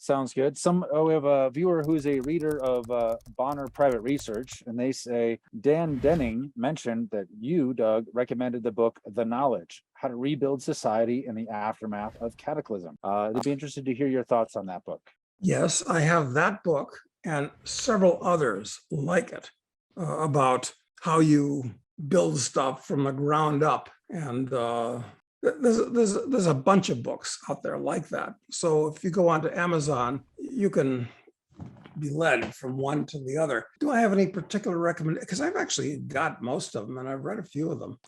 Sounds good. We have a viewer who's a reader of Bonner Private Research, and they say Dan Denning mentioned that you, Doug, recommended the book The Knowledge: How to Rebuild Society in the Aftermath of Cataclysm. I'd be interested to hear your thoughts on that book. Yes, I have that book and several others like it about how you build stuff from the ground up. And there's a bunch of books out there like that. So if you go onto Amazon, you can be led from one to the other. Do I have any particular recommendation? Because I've actually got most of them and I've read a few of them.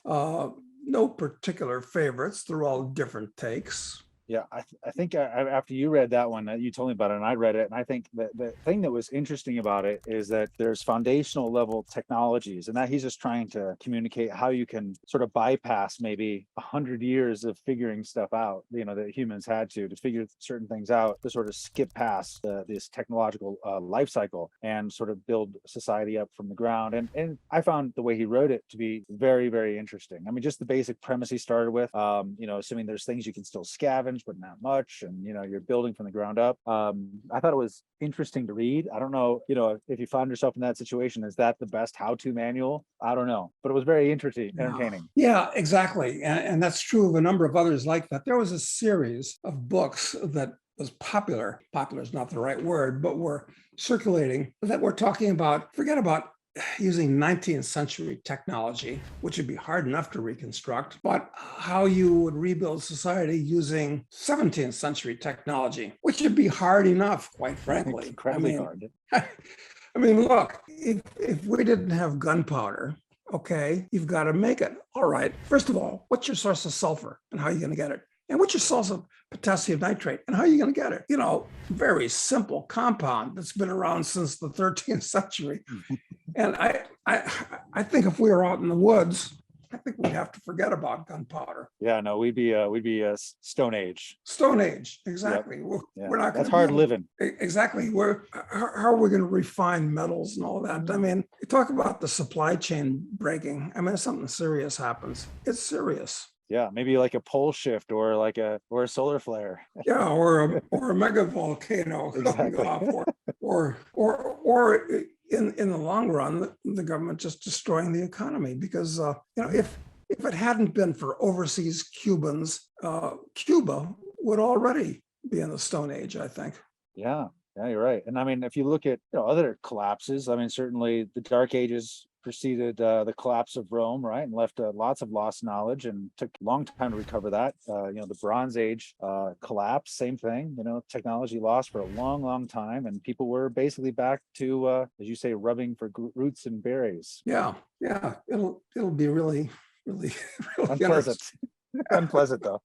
No particular favorites. They're all different takes. Yeah, I think after you read that one, you told me about it, and I read it, and I think that the thing that was interesting about it is that there's foundational level technologies, and that he's just trying to communicate how you can sort of bypass maybe 100 years of figuring stuff out, that humans had to figure certain things out, to sort of skip past this technological life cycle and sort of build society up from the ground. And I found the way he wrote it to be very, very interesting. I mean, just the basic premise he started with, assuming there's things you can still scavenge, but not much, and you're building from the ground up. I thought it was interesting to read. I don't know, if you find yourself in that situation, is that the best how-to manual? I don't know, but it was very entertaining. Yeah, exactly, and that's true of a number of others like that. There was a series of books that was popular is not the right word, but were circulating, that we're talking about, forget about using 19th century technology, which would be hard enough to reconstruct, but how you would rebuild society using 17th century technology, which would be hard enough, quite frankly. Incredibly hard. I mean, look, if we didn't have gunpowder, okay, you've got to make it. All right, first of all, what's your source of sulfur and how are you going to get it? And what's your source of potassium nitrate and how are you going to get it? Very simple compound that's been around since the 13th century. And I think if we were out in the woods, I think we'd have to forget about gunpowder. Yeah, no, we'd be Stone Age. Stone Age, exactly. Yep. We're not. That's hard living. Exactly. How are we going to refine metals and all that? I mean, you talk about the supply chain breaking. I mean, if something serious happens, it's serious. Yeah, maybe like a pole shift or a solar flare. Yeah, or a mega volcano Exactly. going off, or in the long run, the government just destroying the economy because if it hadn't been for overseas Cubans, Cuba would already be in the Stone Age, I think. Yeah, you're right. And I mean, if you look at other collapses, I mean, certainly the Dark Ages preceded the collapse of Rome, right, and left lots of lost knowledge, and took a long time to recover that. The Bronze Age collapse, same thing. Technology lost for a long, long time, and people were basically back to, as you say, rubbing for roots and berries. Yeah, it'll be really, really, really Unpleasant. Unpleasant though.